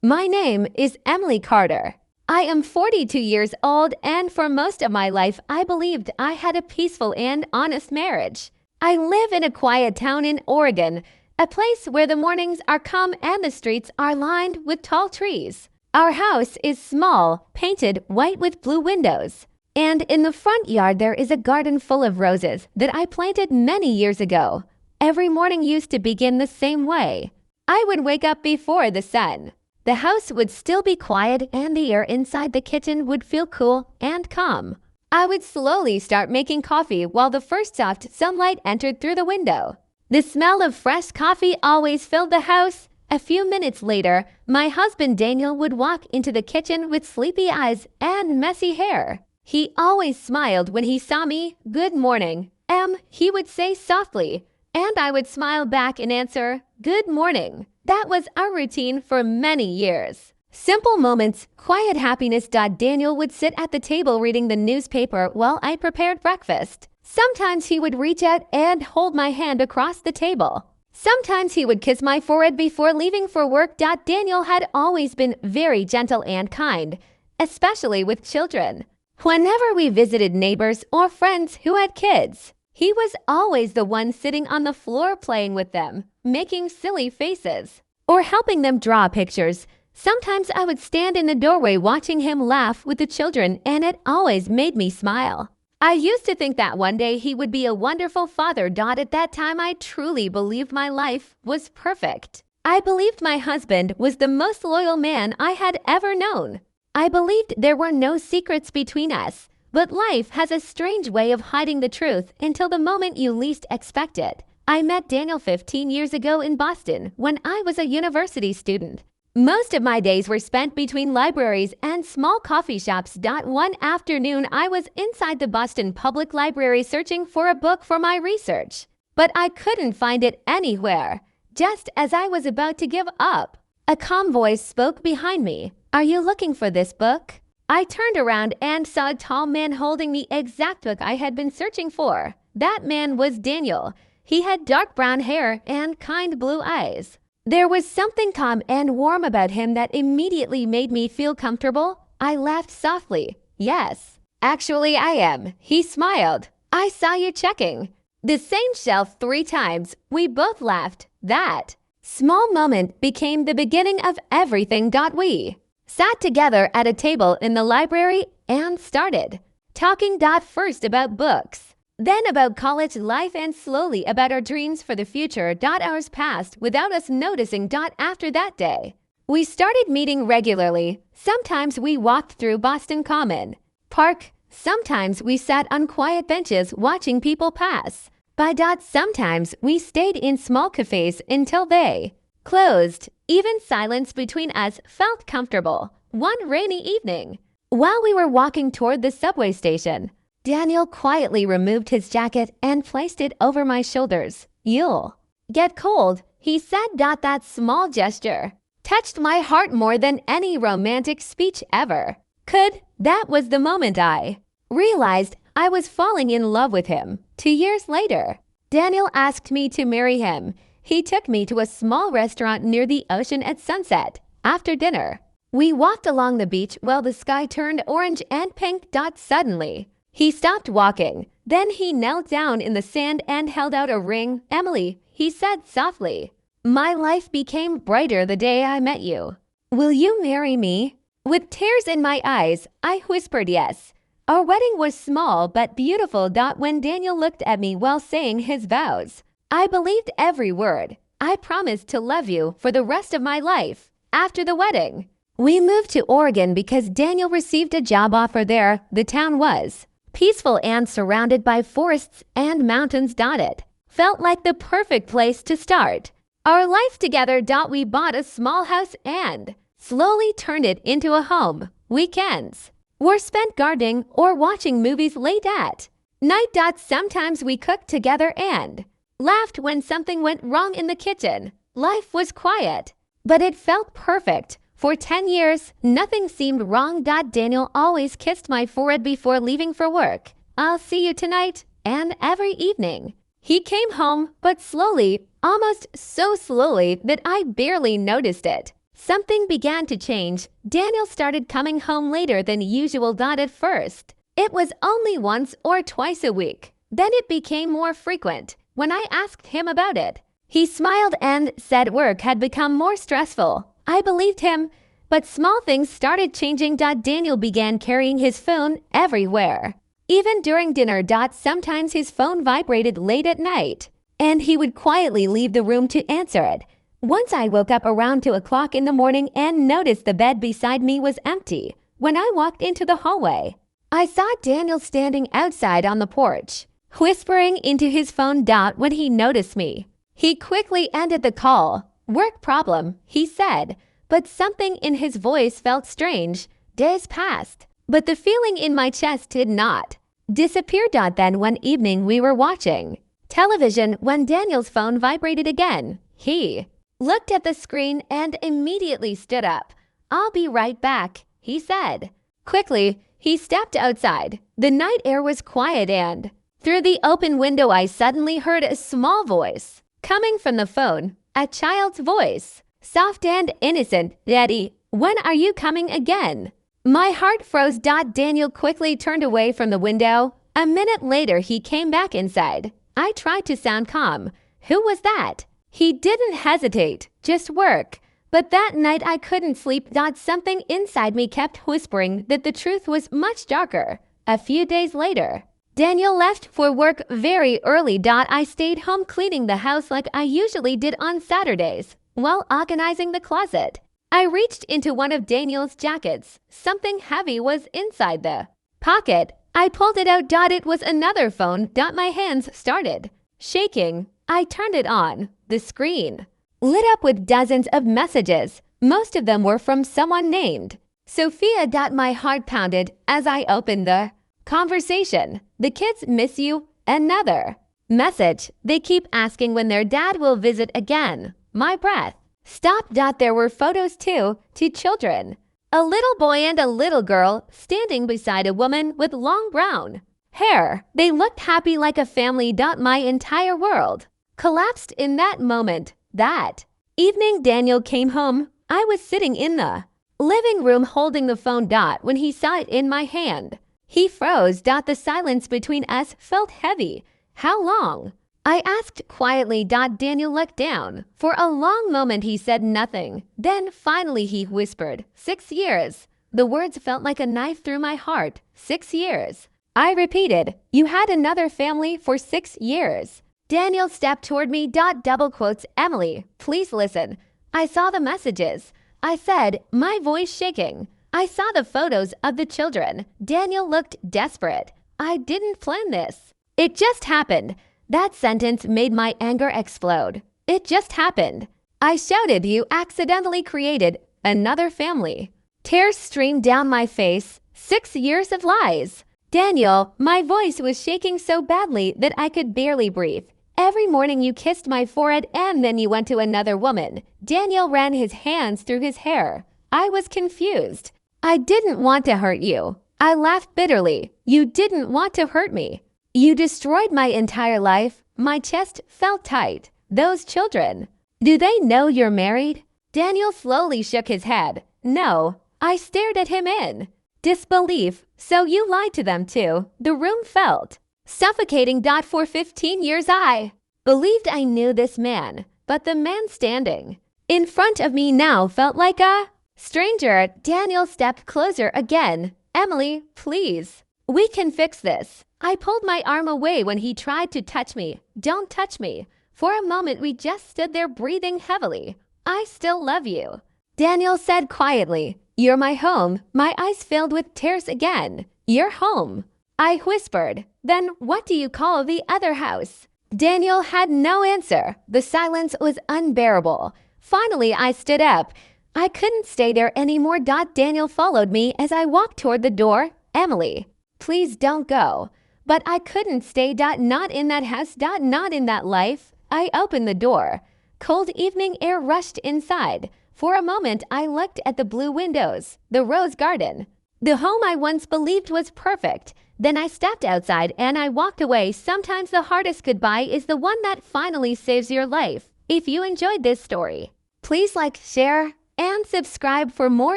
My name is Emily Carter. I am 42 years old, and for most of my life, I believed I had a peaceful and honest marriage. I live in a quiet town in Oregon, a place where the mornings are calm and the streets are lined with tall trees. Our house is small, painted white with blue windows. And in the front yard, there is a garden full of roses that I planted many years ago. Every morning used to begin the same way. I would wake up before the sun. The house would still be quiet and the air inside the kitchen would feel cool and calm. I would slowly start making coffee while the first soft sunlight entered through the window. The smell of fresh coffee always filled the house. A few minutes later, my husband Daniel would walk into the kitchen with sleepy eyes and messy hair. He always smiled when he saw me. "Good morning, Em," he would say softly, and I would smile back and answer, "Good morning." That was our routine for many years. Simple moments, quiet happiness. Daniel would sit at the table reading the newspaper while I prepared breakfast. Sometimes he would reach out and hold my hand across the table. Sometimes he would kiss my forehead before leaving for work. Daniel had always been very gentle and kind, especially with children. Whenever we visited neighbors or friends who had kids, he was always the one sitting on the floor playing with them, making silly faces, or helping them draw pictures. Sometimes I would stand in the doorway watching him laugh with the children, and it always made me smile. I used to think that one day he would be a wonderful father. At that time, I truly believed my life was perfect. I believed my husband was the most loyal man I had ever known. I believed there were no secrets between us. But life has a strange way of hiding the truth until the moment you least expect it. I met Daniel 15 years ago in Boston when I was a university student. Most of my days were spent between libraries and small coffee shops. One afternoon, I was inside the Boston Public Library searching for a book for my research. But I couldn't find it anywhere. Just as I was about to give up, a calm voice spoke behind me. "Are you looking for this book?" I turned around and saw a tall man holding the exact book I had been searching for. That man was Daniel. He had dark brown hair and kind blue eyes. There was something calm and warm about him that immediately made me feel comfortable. I laughed softly. "Yes, actually I am." He smiled. "I saw you checking the same shelf 3 times. We both laughed. That small moment became the beginning of everything. We sat together at a table in the library and started talking. First about books, then about college life, and slowly about our dreams for the future. Hours passed without us noticing. After that day, we started meeting regularly. Sometimes we walked through Boston Common Park. Sometimes we sat on quiet benches watching people pass by. Sometimes we stayed in small cafes until they closed. Even silence between us felt comfortable. One rainy evening, while we were walking toward the subway station, Daniel quietly removed his jacket and placed it over my shoulders. "You'll get cold," he said. That small gesture touched my heart more than any romantic speech ever could. That was the moment I realized I was falling in love with him. 2 years later, Daniel asked me to marry him. He took me to a small restaurant near the ocean at sunset. After dinner, we walked along the beach while the sky turned orange and pink. Suddenly, he stopped walking. Then he knelt down in the sand and held out a ring. "Emily," he said softly, "my life became brighter the day I met you. Will you marry me?" With tears in my eyes, I whispered yes. Our wedding was small but beautiful. When Daniel looked at me while saying his vows, I believed every word. I promised to love you for the rest of my life. After the wedding, we moved to Oregon because Daniel received a job offer there. The town was peaceful and surrounded by forests and mountains. It felt like the perfect place to start our life together. We bought a small house and slowly turned it into a home. Weekends were spent gardening or watching movies late at night. Sometimes we cooked together and laughed when something went wrong in the kitchen. Life was quiet, but it felt perfect. For 10 years, nothing seemed wrong. Daniel always kissed my forehead before leaving for work. "I'll see you tonight," and every evening. He came home, but slowly, almost so slowly that I barely noticed it. Something began to change. Daniel started coming home later than usual. At first, it was only once or twice a week. Then it became more frequent. When I asked him about it, he smiled and said work had become more stressful. I believed him, but small things started changing. Daniel began carrying his phone everywhere. Even during dinner. Sometimes his phone vibrated late at night, and he would quietly leave the room to answer it. Once I woke up around 2 o'clock in the morning and noticed the bed beside me was empty. When I walked into the hallway, I saw Daniel standing outside on the porch, whispering into his phone. When he noticed me, he quickly ended the call. Work problem, he said, but something in his voice felt strange. Days passed, but the feeling in my chest did not disappear. Then one evening we were watching television when Daniel's phone vibrated again. He looked at the screen and immediately stood up. "I'll be right back," he said. Quickly, he stepped outside. The night air was quiet, and through the open window I suddenly heard a small voice coming from the phone. A child's voice, soft and innocent. "Daddy, when are you coming again?" My heart froze. Daniel quickly turned away from the window. A minute later, he came back inside. I tried to sound calm. "Who was that?" He didn't hesitate, "Just work." But that night I couldn't sleep. Something inside me kept whispering that the truth was much darker. A few days later, Daniel left for work very early. I stayed home cleaning the house like I usually did on Saturdays. While organizing the closet, I reached into one of Daniel's jackets. Something heavy was inside the pocket. I pulled it out. It was another phone. My hands started shaking. I turned it on. The screen lit up with dozens of messages. Most of them were from someone named Sophia. My heart pounded as I opened the conversation. "The kids miss you." Another message. "They keep asking when their dad will visit again." My breath stopped. There were photos too, 2 children, a little boy and a little girl, standing beside a woman with long brown hair. They looked happy, like a family. My entire world collapsed in that moment. That evening Daniel came home. I was sitting in the living room holding the phone. When he saw it in my hand, he froze. The silence between us felt heavy. "How long?" I asked quietly. Daniel looked down. For a long moment he said nothing. Then finally he whispered, 6 years. The words felt like a knife through my heart. 6 years. I repeated, "You had another family for 6 years. Daniel stepped toward me. Double quotes, "Emily, please listen. I saw the messages," I said, my voice shaking. I saw the photos of the children. Daniel looked desperate. "I didn't plan this. It just happened." That sentence made my anger explode. "It just happened." I shouted. "You accidentally created another family." Tears streamed down my face. 6 years of lies. "Daniel," my voice was shaking so badly that I could barely breathe. "Every morning you kissed my forehead and then you went to another woman." Daniel ran his hands through his hair. I was confused. "I didn't want to hurt you." I laughed bitterly. "You didn't want to hurt me. You destroyed my entire life." My chest felt tight. "Those children, do they know you're married?" Daniel slowly shook his head. "No." I stared at him in disbelief. "So you lied to them too." The room felt suffocating. For 15 years I believed I knew this man, but the man standing in front of me now felt like a stranger. Daniel stepped closer again. "Emily, please. We can fix this." I pulled my arm away when he tried to touch me. "Don't touch me." For a moment we just stood there breathing heavily. "I still love you," Daniel said quietly. "You're my home." My eyes filled with tears again. "Your home," I whispered. "Then what do you call the other house?" Daniel had no answer. The silence was unbearable. Finally, I stood up. I couldn't stay there anymore. Daniel followed me as I walked toward the door. "Emily, please don't go." But I couldn't stay. Not in that house. Not in that life. I opened the door. Cold evening air rushed inside. For a moment, I looked at the blue windows, the rose garden, the home I once believed was perfect. Then I stepped outside and I walked away. Sometimes the hardest goodbye is the one that finally saves your life. If you enjoyed this story, please like, share, and subscribe for more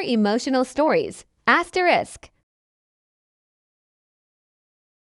emotional stories. Asterisk.